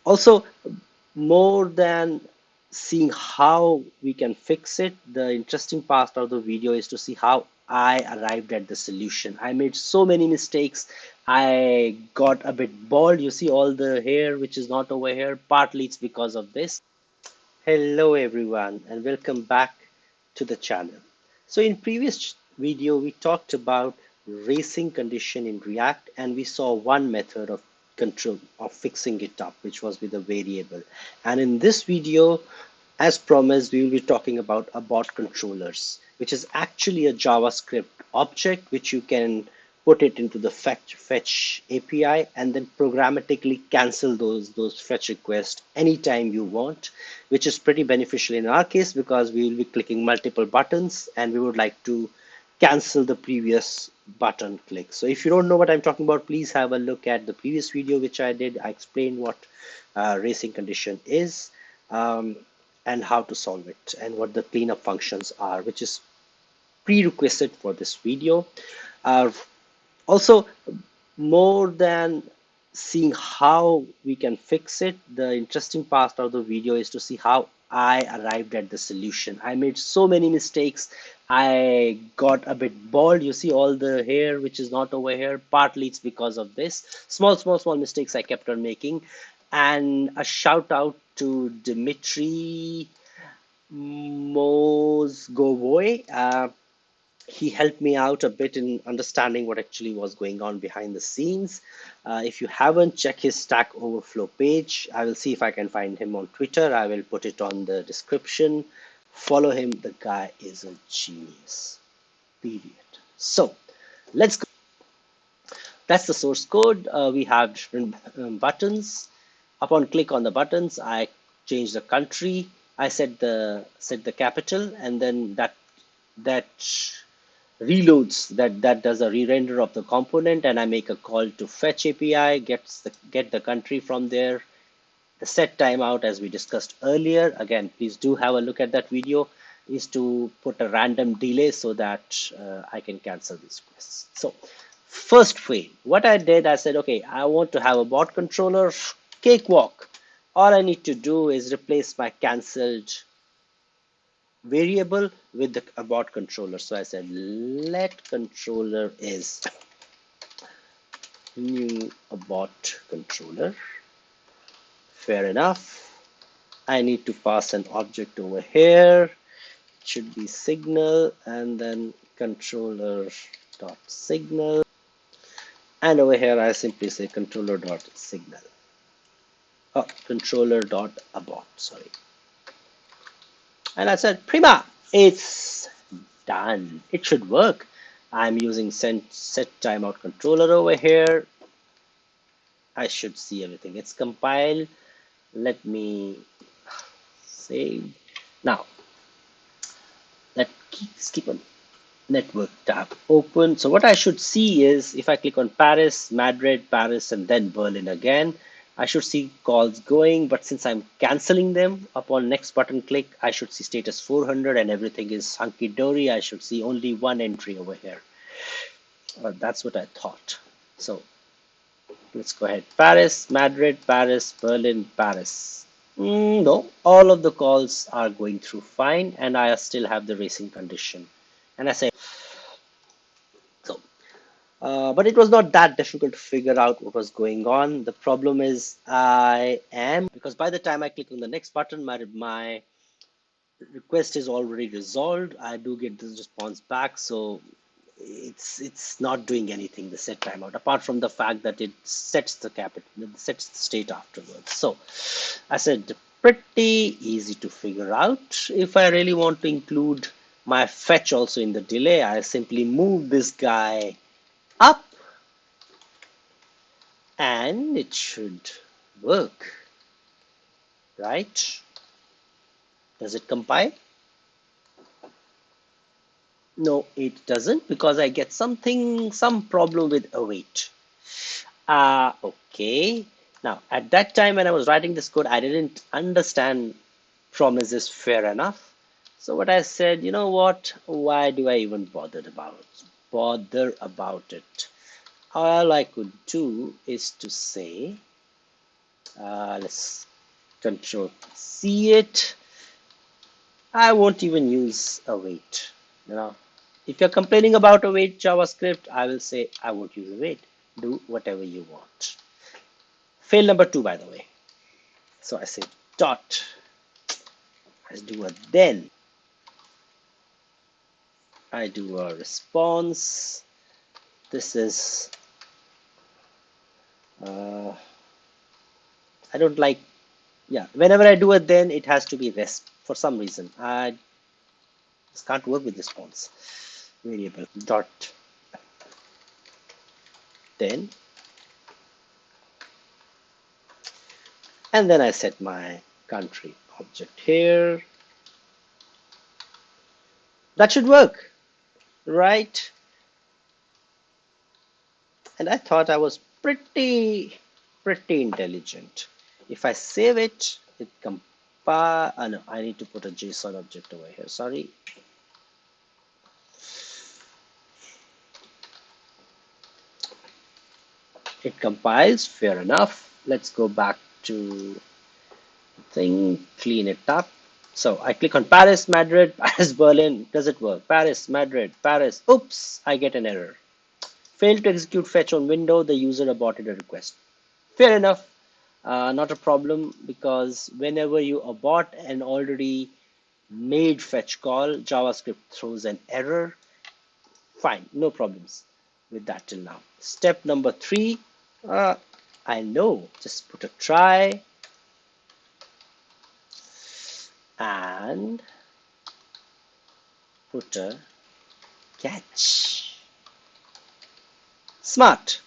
Also, more than seeing how we can fix it, the interesting part of the video is to see how I arrived at the solution. I made so many mistakes. I got a bit bald. You see all the hair which is not over here. Partly it's because of this. Hello everyone and welcome back to the channel. So in previous video we talked about racing condition in React, and we saw one method of control of fixing it up, which was with a variable. And in this video, as promised, we will be talking about abort controllers, which is actually a JavaScript object which you can put it into the fetch API and then programmatically cancel those fetch requests anytime you want, which is pretty beneficial in our case because we will be clicking multiple buttons and we would like to cancel the previous button click. So if you don't know what I'm talking about, please have a look at the previous video which I did. I explained what racing condition is, and how to solve it and what the cleanup functions are, which is prerequisite for this video. Uh, Also, more than seeing how we can fix it, the interesting part of the video is to see how I arrived at the solution. I made so many mistakes. I got a bit bald. You see all the hair which is not over here. Partly it's because of this. Small mistakes I kept on making. And a shout out to Dimitri Mozgovoy. He helped me out a bit in understanding what actually was going on behind the scenes. If you haven't, check his Stack Overflow page. I will see if I can find him on Twitter. I will put it on the description. Follow him. The guy is a genius. Period. So let's go. That's the source code. We have different buttons. Upon click on the buttons, I change the country. I set the capital, and then that reloads, that does a re-render of the component, and I make a call to fetch API, get the country from there. The set timeout, as we discussed earlier, again, please do have a look at that video, is to put a random delay so that I can cancel these requests. So first way, what I did, I said, okay, I want to have a bot controller, cakewalk. All I need to do is replace my cancelled variable with the abort controller. So I said let controller is new abort controller. Fair enough. I need to pass an object over here. It should be signal and then controller dot signal. And over here I simply say controller dot signal. Oh, controller dot abort, sorry. And I said, prima, it's done. It should work. I'm using set timeout controller over here. I should see everything. It's compiled. Let me save. Now, let's keep a network tab open. So what I should see is if I click on Paris, Madrid, Paris, and then Berlin again, I should see calls going, but since I'm canceling them upon next button click, I should see status 400 and everything is hunky-dory. I should see only one entry over here. That's what I thought. So let's go ahead. Paris, Madrid, Paris, Berlin, Paris. No, all of the calls are going through fine and I still have the racing condition. And I say, so but it was not that difficult to figure out what was going on. The problem is because by the time I click on the next button, my request is already resolved. I do get this response back, so it's not doing anything, the set timeout, apart from the fact that it sets the sets the state afterwards. So I said pretty easy to figure out. If I really want to include my fetch also in the delay, I simply move this guy up and it should work, right? Does it compile? No, it doesn't, because I get some problem with await. Okay. Now, at that time when I was writing this code, I didn't understand promises fair enough. So what I said, you know what? Why do I even bother about it? All I could do is to say Let's control C it. I won't even use await. You know, if you're complaining about await JavaScript, I will say I won't use await. Do whatever you want. Fail number 2, by the way. So I say dot. I do a then. I do a response. This is I don't like, yeah, whenever I do a then, it has to be resp for some reason. I just can't work with response variable. Dot then, and then I set my country object here. That should work, right? And I thought I was pretty intelligent. If I save it, it compile. No, I need to put a JSON object over here. Sorry. It compiles. Fair enough. Let's go back to the thing. Clean it up. So I click on Paris, Madrid, Paris, Berlin. Does it work? Paris, Madrid, Paris. Oops! I get an error. Failed to execute fetch on window. The user aborted a request. Fair enough. Not a problem, because whenever you abort an already made fetch call, JavaScript throws an error. Fine, no problems with that till now. Step number 3, I know, just put a try and put a catch. Smart.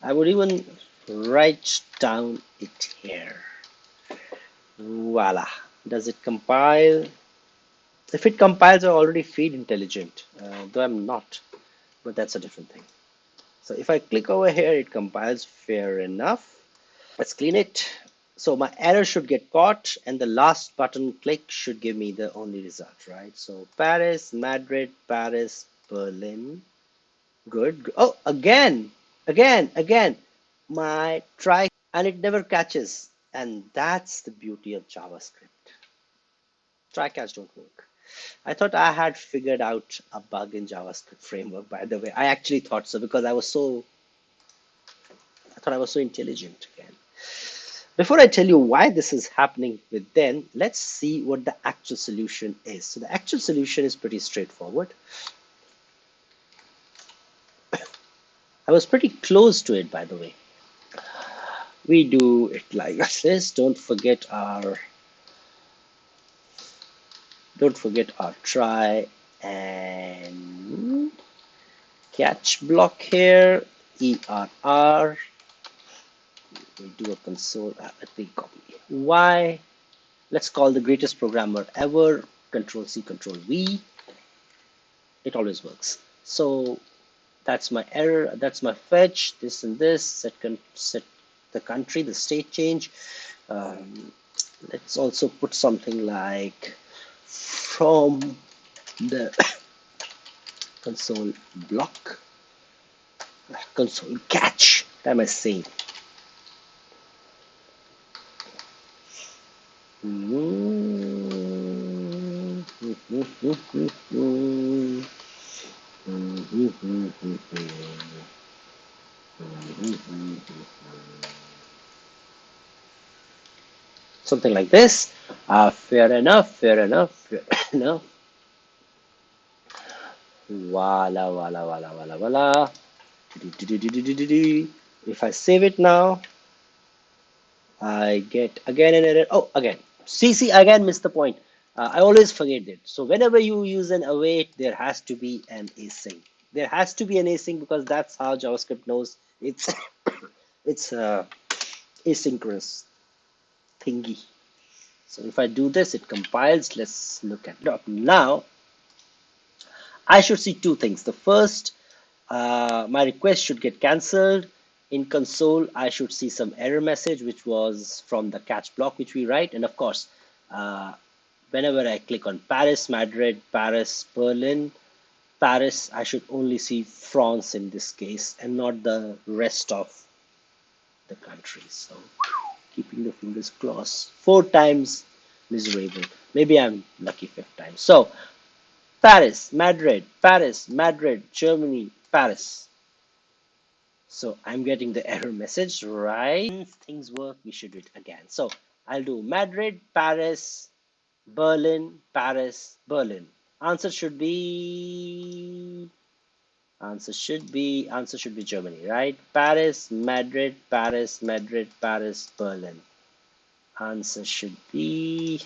I would even write down it here. Voila. Does it compile? If it compiles, I already feed intelligent, though I'm not, but that's a different thing. So if I click over here, it compiles. Fair enough. Let's clean it. So my error should get caught, and the last button click should give me the only result, right? So Paris, Madrid, Paris, Berlin. Good. Oh, again. My try, and it never catches. And that's the beauty of JavaScript. Try catch don't work. I thought I had figured out a bug in JavaScript framework, by the way. I actually thought so because I thought I was so intelligent again. Before I tell you why this is happening with then, let's see what the actual solution is. So the actual solution is pretty straightforward. I was pretty close to it, by the way. We do it like this. Don't forget our try and catch block here. ERR. We do a console. Let me copy Y. Let's call the greatest programmer ever. Control C, Control V. It always works. So that's my error. That's my fetch. This and this. Set the country, the state change. Let's also put something like from the console block, console catch. What am I saying? Something like this. Fair enough. Voila. If I save it now, I get again an error. Oh, again. See, again missed the point. I always forget it. So whenever you use an await, there has to be an async. There has to be an async because that's how JavaScript knows it's it's asynchronous thingy. So if I do this, it compiles. Let's look at it. Now, I should see two things. The first, my request should get cancelled. In console, I should see some error message, which was from the catch block, which we write. And of course, whenever I click on Paris, Madrid, Paris, Berlin, Paris, I should only see France in this case and not the rest of the country. So keeping the fingers crossed. 4 times miserable. Maybe I'm lucky 5th time. So Paris, Madrid, Germany, Paris. So I'm getting the error message, right? If things work, we should do it again. So I'll do Madrid, Paris, Berlin, Paris, Berlin. Answer should be answer should be Germany, right? Paris, Madrid, Paris, Madrid, Paris, Berlin. Answer should be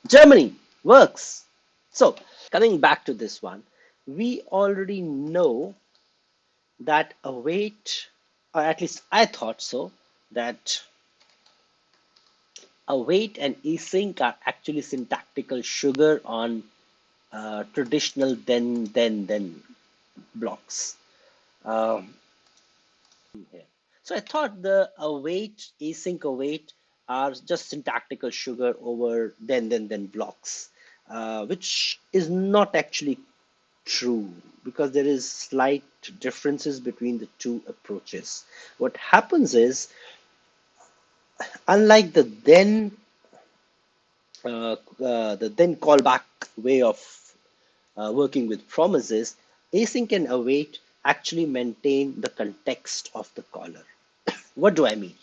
Germany. Works. So coming back to this one, we already know that await, or at least I thought so, that await and async are actually syntactical sugar on traditional then blocks. Um, yeah. So I thought the await, async await are just syntactical sugar over then blocks, which is not actually true because there is slight differences between the two approaches. What happens is, unlike the then callback way of working with promises, async and await actually maintain the context of the caller. What do I mean?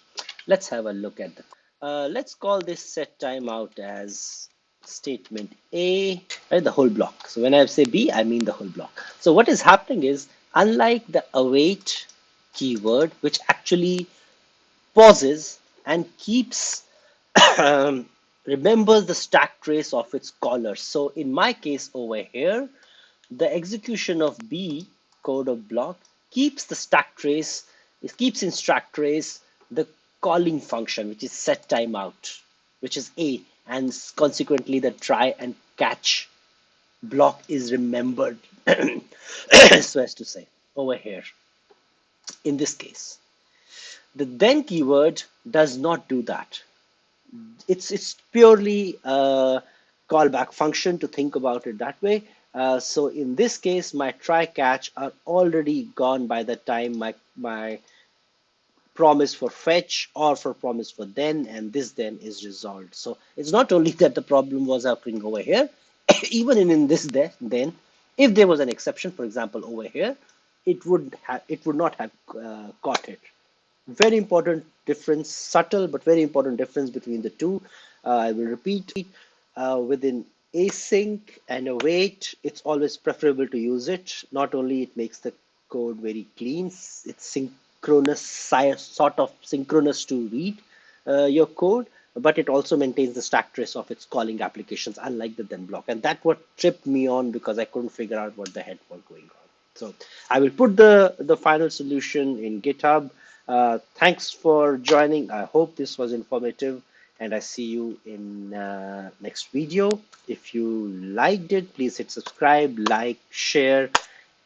Let's have a look at that. Let's call this set timeout as statement A, right, the whole block. So when I say B, I mean the whole block. So what is happening is, unlike the await keyword, which actually pauses and keeps um, remembers the stack trace of its caller. So in my case over here, the execution of B code of block keeps the stack trace, it keeps in stack trace the calling function, which is set timeout, which is A, and consequently the try and catch block is remembered, so as to say, over here in this case. The then keyword does not do that. It's purely a callback function to think about it that way. So in this case, my try catch are already gone by the time my promise for fetch or for promise for then and this then is resolved. So it's not only that the problem was occurring over here, even in this then, if there was an exception, for example over here, it would not have caught it. Very important difference, subtle but very important difference between the two. I will repeat, within async and await, it's always preferable to use it. Not only it makes the code very clean, it's synchronous, sort of synchronous to read your code, but it also maintains the stack trace of its calling applications, unlike the then block. And that what tripped me on because I couldn't figure out what the heck was going on. So I will put the final solution in GitHub. Thanks for joining. I hope this was informative, and I see you in next video. If you liked it, please hit subscribe, like, share.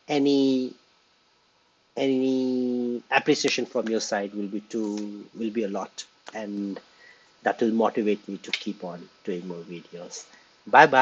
Any appreciation from your side will be a lot, and that will motivate me to keep on doing more videos. Bye bye.